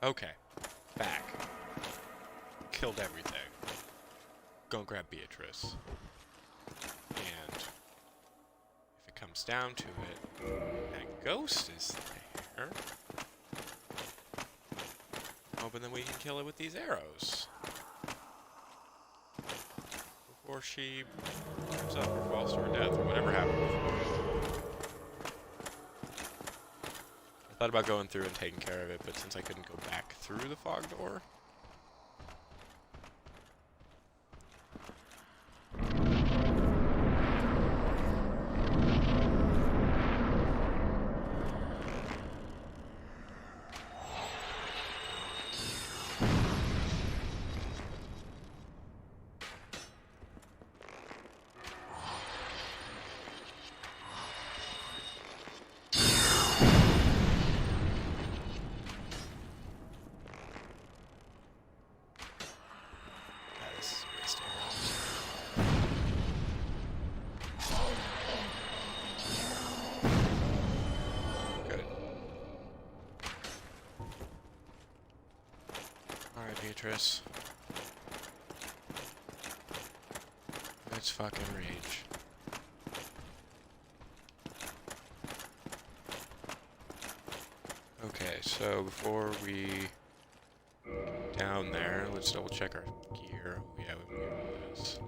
Okay, back. Killed everything. Go grab Beatrice. And if it comes down to it, that ghost is there. Hoping that we can kill it with these arrows. Before she comes up or falls to her death or whatever happened before. I thought about going through and taking care of it, but since I couldn't go back through the fog door... Beatrice. Let's fucking rage. Okay, so before we down there, let's double check our gear. Yeah, we can do this.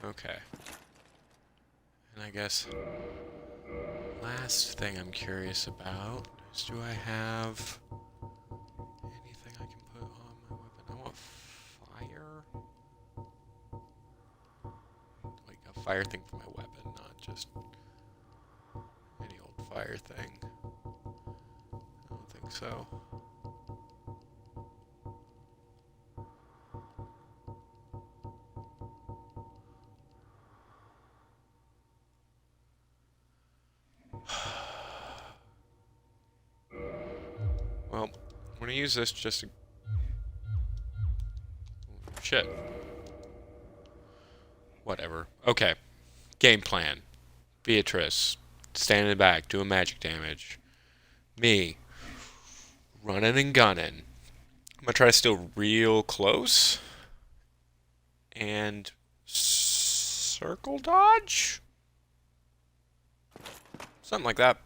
Okay. And I guess last thing I'm curious about is, do I have anything I can put on my weapon? I want fire. Like a fire thing for my weapon, not just any old fire thing. I don't think so. Well, I'm gonna use this just to... Shit. Whatever. Okay. Game plan. Beatrice. Stand in the back, doing magic damage. Me. Running and gunning. I'm gonna try to steal real close. And... circle dodge? Something like that.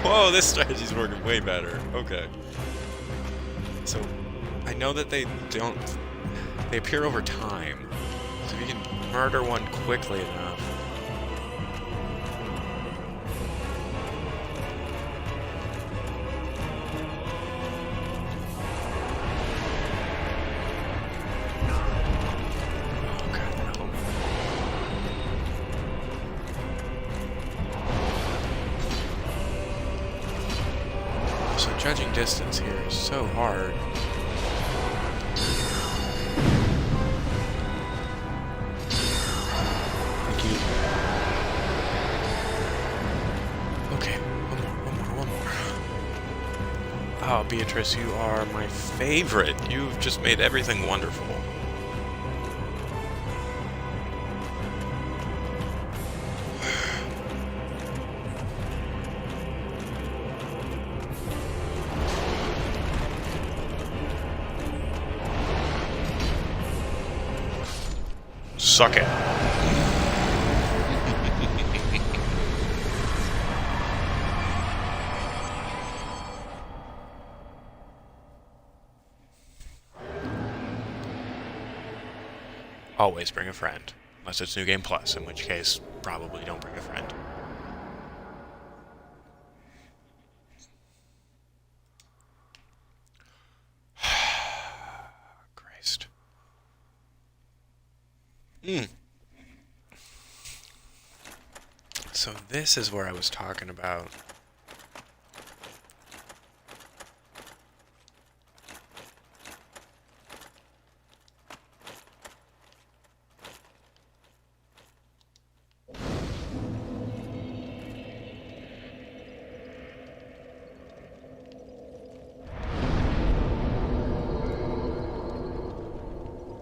Whoa, this strategy's working way better. Okay. So, I know that they appear over time. So if you can murder one quickly enough. So judging distance here is so hard. Thank you. Okay, one more. Oh, Beatrice, you are my favorite. You've just made everything wonderful. Suck it. Always bring a friend. Unless it's New Game Plus, in which case, probably don't bring a friend. Christ. So this is where I was talking about.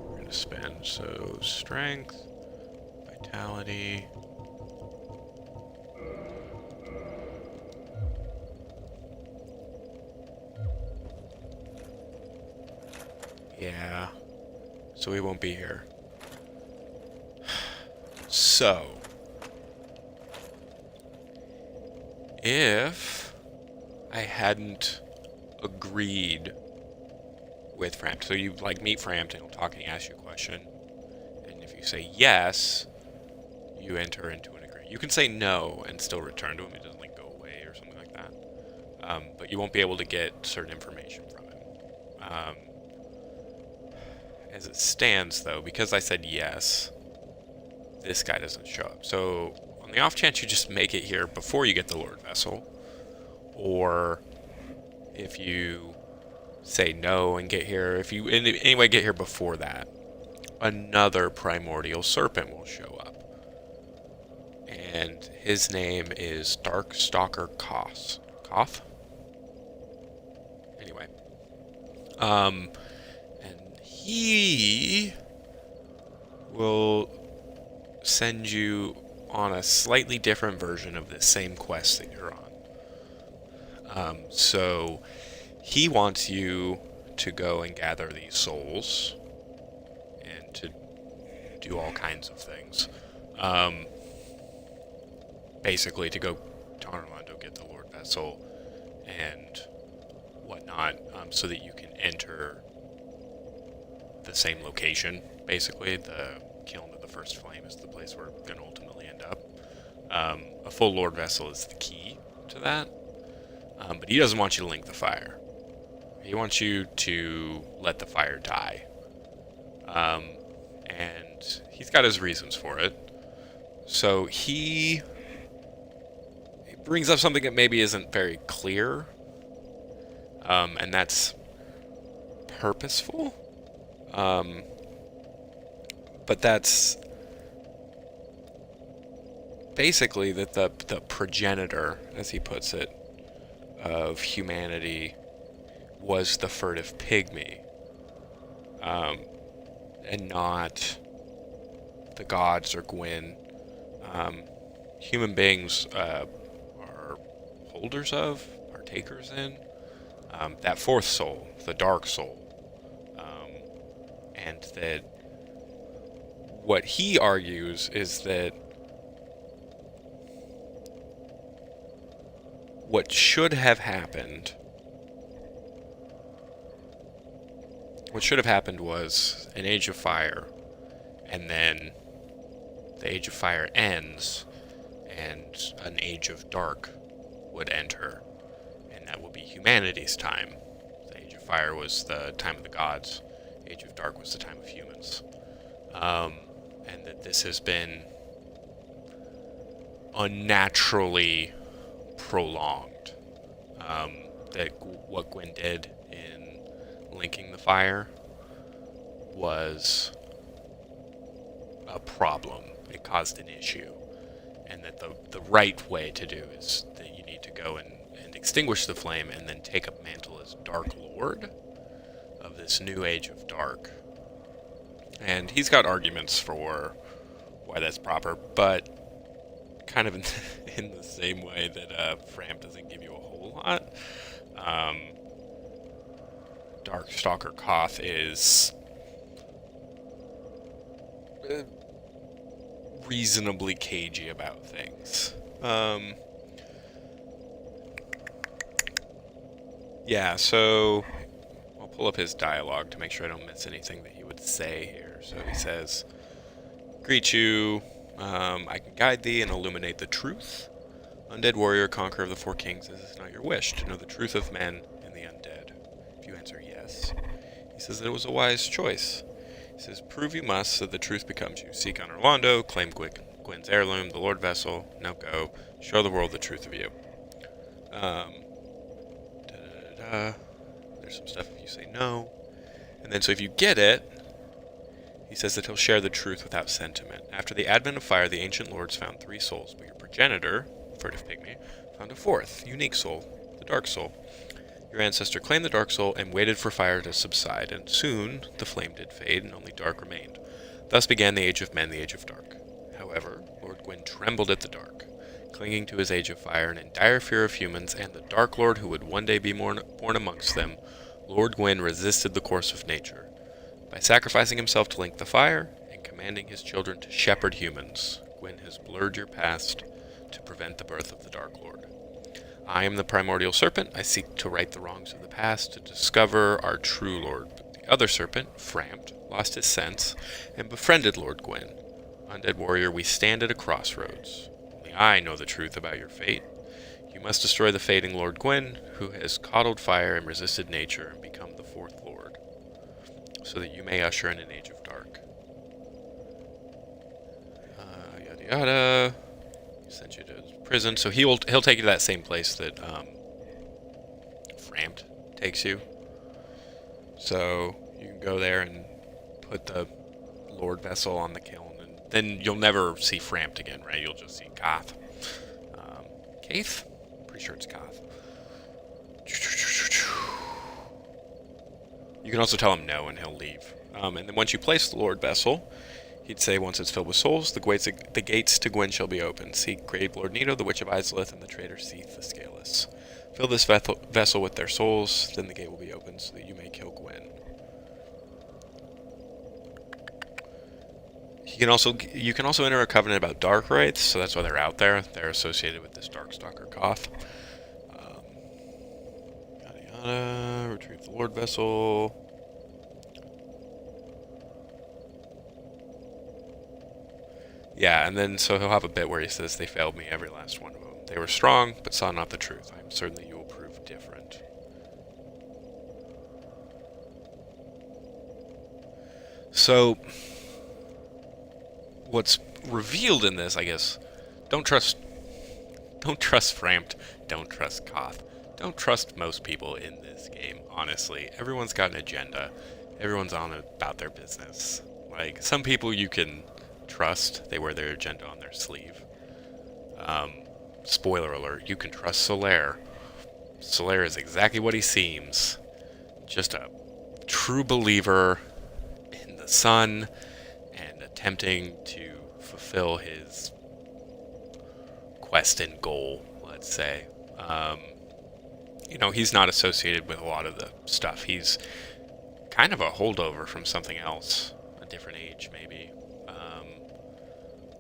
We're gonna spend, so strength, vitality. Yeah, so we won't be here. So, if I hadn't agreed with Framped, so you like meet Framped and he'll talk and he asks you a question, and if you say yes, you enter into an agreement. You can say no and still return to him. It doesn't like go away or something like that. But you won't be able to get certain information from him. As it stands, though, because I said yes, this guy doesn't show up. So, on the off chance you just make it here before you get the Lord Vessel, or if you say no and get here, if you in any way get here before that, another Primordial Serpent will show up. And his name is Darkstalker Koth. Koth? Anyway. And he will send you on a slightly different version of the same quest that you're on. So he wants you to go and gather these souls and to do all kinds of things. Basically to go to Orlando, get the Lord Vessel and whatnot, so that you can enter the same location. Basically, the Kiln of the First Flame is the place we're going to ultimately end up. A full Lord Vessel is the key to that, but he doesn't want you to link the fire. He wants you to let the fire die, and he's got his reasons for it. So he brings up something that maybe isn't very clear, and that's purposeful. But that's basically that the progenitor, as he puts it, of humanity was the furtive pygmy, and not the gods or Gwyn. Human beings are holders of, partakers in, that fourth soul, the dark soul. And that what he argues is that what should have happened was an age of fire, and then the age of fire ends and an age of dark would enter, and that would be humanity's time. The age of fire was the time of the gods. Age of Dark was the time of humans. And that this has been unnaturally prolonged. that what Gwyn did in linking the fire was a problem. It caused an issue. And that the right way to do is that you need to go and extinguish the flame and then take up mantle as Dark Lord of this new age of dark. And he's got arguments for why that's proper, but kind of in the same way that Fram doesn't give you a whole lot. Darkstalker Koth is reasonably cagey about things. Yeah, so I'll pull up his dialogue to make sure I don't miss anything that he would say here. So he says, "Greet you. I can guide thee and illuminate the truth. Undead warrior, conqueror of the four kings, is this not your wish, to know the truth of men and the undead?" If you answer yes, he says that it was a wise choice. He says, "Prove you must, so the truth becomes you. Seek on Orlando, claim Gwyn's heirloom, the Lord Vessel. Now go, show the world the truth of you." There's some stuff if you say no. And then, so if you get it, he says that he'll share the truth without sentiment. After the advent of fire, the ancient lords found 3 souls, but your progenitor, furtive pygmy, found a 4th, unique soul, the dark soul. Your ancestor claimed the dark soul and waited for fire to subside, and soon the flame did fade, and only dark remained. Thus began the age of men, the age of dark. However, Lord Gwyn trembled at the dark, clinging to his age of fire, and in dire fear of humans and the Dark Lord who would one day be born amongst them, Lord Gwyn resisted the course of nature. By sacrificing himself to link the fire, and commanding his children to shepherd humans, Gwyn has blurred your past to prevent the birth of the Dark Lord. I am the Primordial Serpent. I seek to right the wrongs of the past, to discover our true Lord. But the other serpent, Frampt, lost his sense, and befriended Lord Gwyn. Undead warrior, we stand at a crossroads. Only I know the truth about your fate. You must destroy the fading Lord Gwyn, who has coddled fire and resisted nature and become the 4th Lord, so that you may usher in an age of dark. Yada yada. He sent you to prison, so he'll take you to that same place that Frampt takes you. So you can go there and put the Lord Vessel on the kiln, and then you'll never see Frampt again, right? You'll just see Koth. Kaith? Pretty sure it's Koth. You can also tell him no, and he'll leave. And then once you place the Lord Vessel, he'd say, once it's filled with souls, the gates to Gwyn shall be opened. Seek grave Lord Nito, the Witch of Islith, and the traitor Seath the Scaleless. Fill this vessel with their souls, then the gate will be opened, so that you may kill Gwyn. You can also enter a covenant about dark rites, so that's why they're out there. They're associated with this Darkstalker Koth. Yada yada. Retrieve the Lord Vessel. Yeah, and then so he'll have a bit where he says, "They failed me, every last one of them. They were strong, but saw not the truth. I am certain that you will prove different." So what's revealed in this, I guess, don't trust Frampt, don't trust Koth, don't trust most people in this game, honestly. Everyone's got an agenda. Everyone's on about their business. Like, some people you can trust, they wear their agenda on their sleeve. Spoiler alert, you can trust Solaire. Solaire is exactly what he seems. Just a true believer in the sun, and attempting to fulfill his quest and goal, let's say. He's not associated with a lot of the stuff. He's kind of a holdover from something else, a different age, maybe.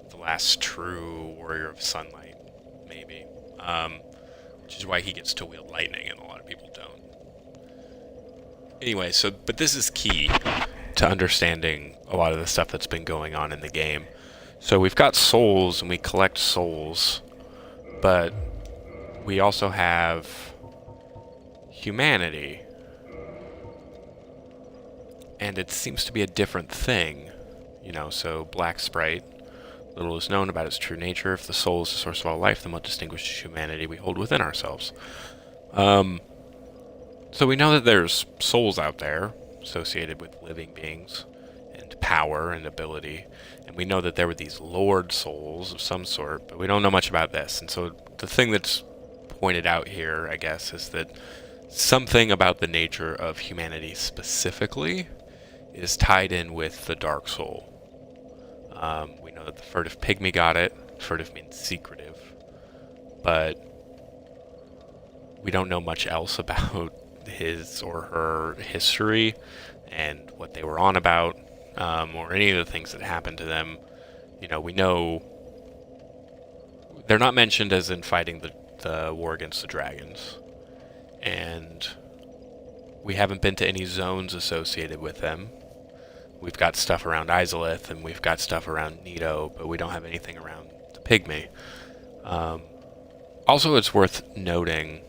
The last true warrior of sunlight, maybe. Which is why he gets to wield lightning and a lot of people don't. Anyway, but this is key to understanding a lot of the stuff that's been going on in the game. So we've got souls, and we collect souls, but we also have humanity. And it seems to be a different thing. So Black Sprite, little is known about its true nature. If the soul is the source of all life, then what distinguishes humanity we hold within ourselves? So we know that there's souls out there associated with living beings and power and ability. And we know that there were these lord souls of some sort, but we don't know much about this. And so the thing that's pointed out here, I guess, is that something about the nature of humanity specifically is tied in with the dark soul. We know that the furtive pygmy got it. Furtive means secretive. But we don't know much else about his or her history and what they were on about, or any of the things that happened to them. We know they're not mentioned as in fighting the war against the dragons. And we haven't been to any zones associated with them. We've got stuff around Izalith, and we've got stuff around Nito, but we don't have anything around the Pygmy. Also, it's worth noting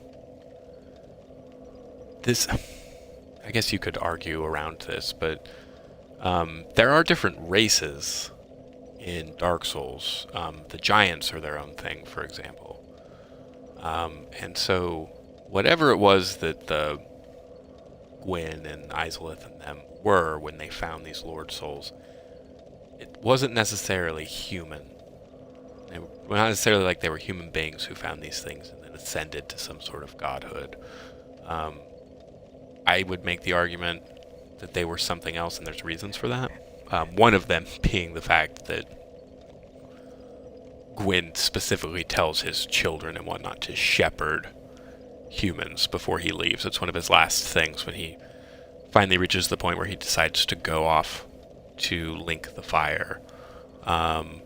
this. I guess you could argue around this, but there are different races in Dark Souls. The giants are their own thing, for example. And so, whatever it was that the Gwyn and Izalith and them were when they found these Lord Souls, it wasn't necessarily human. They were not necessarily like they were human beings who found these things and then ascended to some sort of godhood. I would make the argument that they were something else, and there's reasons for that. One of them being the fact that Gwyn specifically tells his children and whatnot to shepherd humans before he leaves. It's one of his last things when he finally reaches the point where he decides to go off to link the fire, to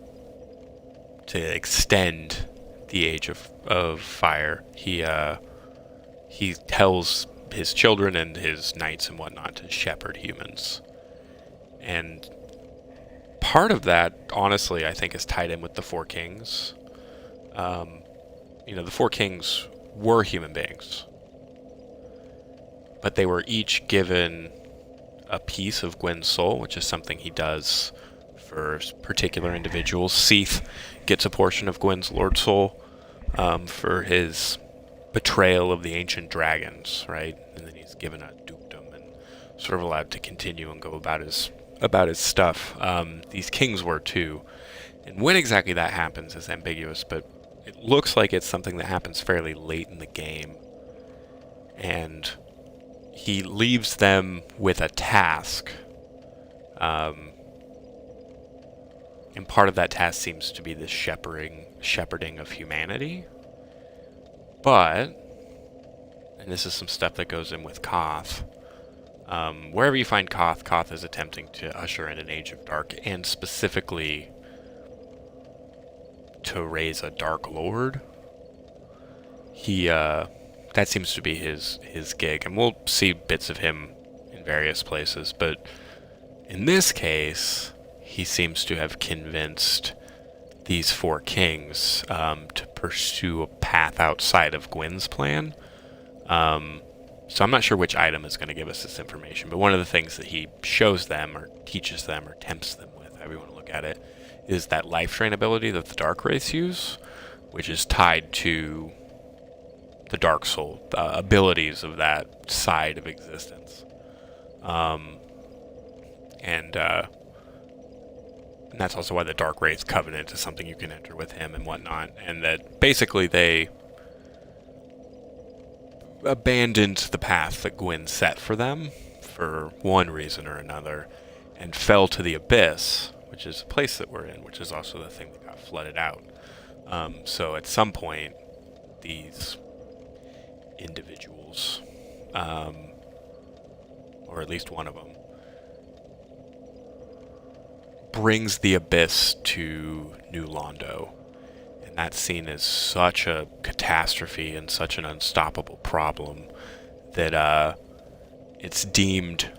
extend the age of fire. He tells his children and his knights and whatnot to shepherd humans. And part of that, honestly, I think is tied in with the Four Kings. The Four Kings were human beings, but they were each given a piece of Gwyn's soul, which is something he does for particular individuals. Seath gets a portion of Gwyn's Lord Soul for his betrayal of the ancient dragons, right? And then he's given a dukedom and sort of allowed to continue and go about his stuff. These kings were too. And when exactly that happens is ambiguous, but it looks like it's something that happens fairly late in the game. And he leaves them with a task. And part of that task seems to be this shepherding of humanity. But, and this is some stuff that goes in with Koth, wherever you find Koth, Koth is attempting to usher in an age of dark, and specifically to raise a Dark Lord. That seems to be his gig, and we'll see bits of him in various places, but in this case, he seems to have convinced these Four Kings to pursue a path outside of Gwyn's plan. So I'm not sure which item is going to give us this information, but one of the things that he shows them or teaches them or tempts them with, however you want to look at it, is that life drain ability that the Dark Wraiths use, which is tied to the Dark Soul, the abilities of that side of existence. And that's also why the Dark Wraith Covenant is something you can enter with him and whatnot, and that basically they abandoned the path that Gwyn set for them for one reason or another, and fell to the Abyss, which is the place that we're in, which is also the thing that got flooded out. So at some point, these individuals, or at least one of them, brings the Abyss to New Londo. And that's seen as such a catastrophe and such an unstoppable problem that it's deemed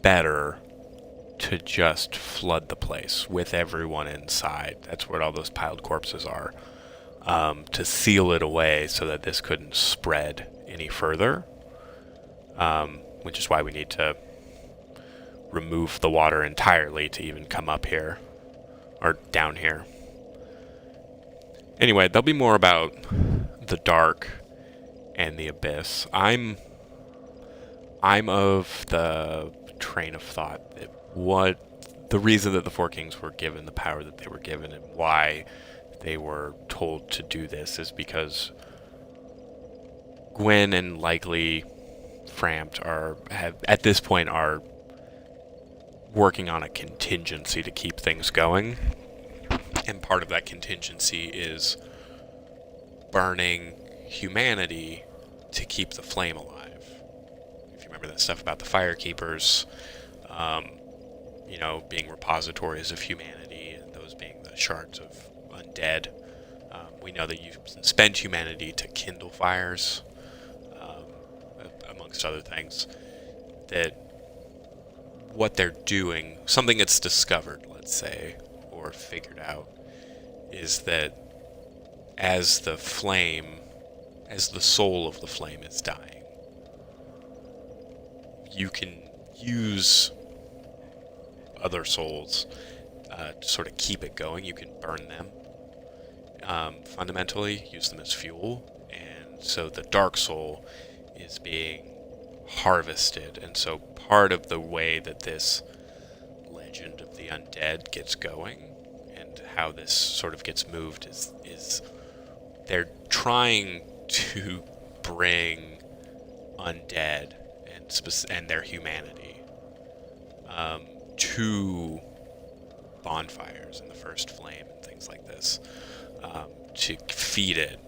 better to just flood the place with everyone inside. That's where all those piled corpses are. To seal it away so that this couldn't spread any further. Which is why we need to remove the water entirely to even come up here. Or down here. Anyway, there'll be more about the dark and the Abyss. I'm I'm of the train of thought that the reason that the Four Kings were given the power that they were given and why they were told to do this is because Gwen and likely Frampt at this point are working on a contingency to keep things going, and part of that contingency is burning humanity to keep the flame alive. If you remember that stuff about the Firekeepers, being repositories of humanity, and those being the shards of undead. We know that you spend humanity to kindle fires, amongst other things. That what they're doing, something that's discovered, let's say, or figured out, is that as the soul of the flame is dying, you can use other souls to sort of keep it going. You can burn them, fundamentally, use them as fuel, and so the dark soul is being harvested, and so part of the way that this legend of the undead gets going and how this sort of gets moved is they're trying to bring undead and their humanity to bonfires in the first flame and things like this, to feed it.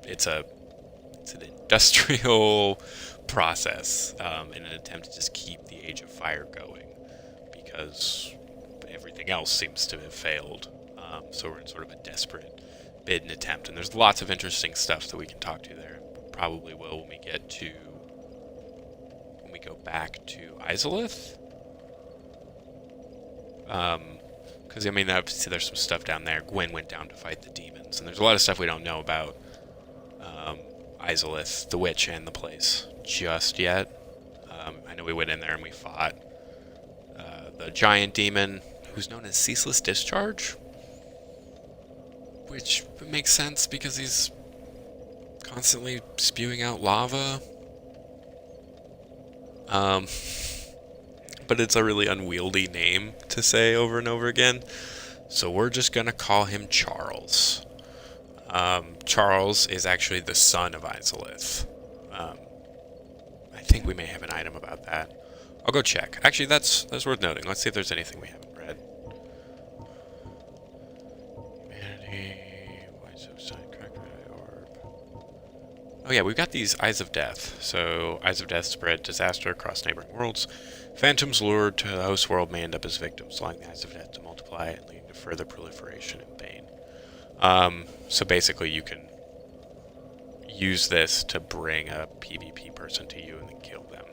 It's an industrial process in an attempt to just keep the Age of Fire going, because everything else seems to have failed. So we're in sort of a desperate bid and attempt, and there's lots of interesting stuff that we can talk to there. Probably will when we go back to Izalith. Because obviously there's some stuff down there. Gwen went down to fight the demons, and there's a lot of stuff we don't know about Izalith, the witch, and the place just yet. I know we went in there and we fought the giant demon, who's known as Ceaseless Discharge, which makes sense because he's constantly spewing out lava. But it's a really unwieldy name to say over and over again, so we're just gonna call him Charles. Charles is actually the son of Izalith. I think we may have an item about that. I'll go check. Actually, that's worth noting. Let's see if there's anything we haven't read. Humanity, White Substance, Cracked Orb. Oh yeah, we've got these Eyes of Death. So, Eyes of Death spread disaster across neighboring worlds. Phantoms lured to the host world may end up as victims, allowing the Eyes of Death to multiply and leading to further proliferation and pain. So basically you can use this to bring a PvP person to you and then kill them.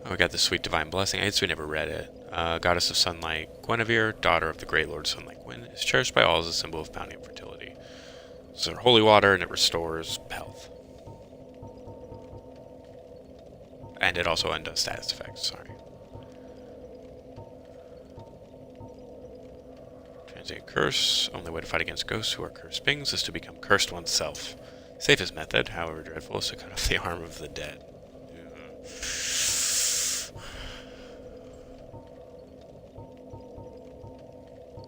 Oh, we got the Sweet Divine Blessing. I guess we never read it. Goddess of Sunlight, Guinevere, daughter of the Great Lord Sunlight Gwyn, is cherished by all as a symbol of bounty and fertility. It's her holy water, and it restores health. And it also undoes status effects, sorry. Transient curse. Only way to fight against ghosts who are cursed beings is to become cursed oneself. Safest method, however dreadful, is to cut off the arm of the dead.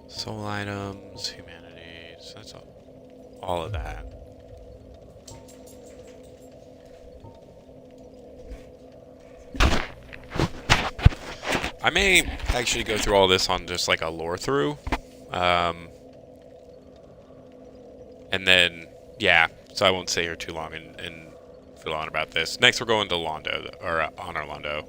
Soul items, humanities, that's all of that. I may actually go through all this on just like a lore through. And then, yeah, so I won't stay here too long and fill on about this. Next we're going to Londo, or Honor Londo.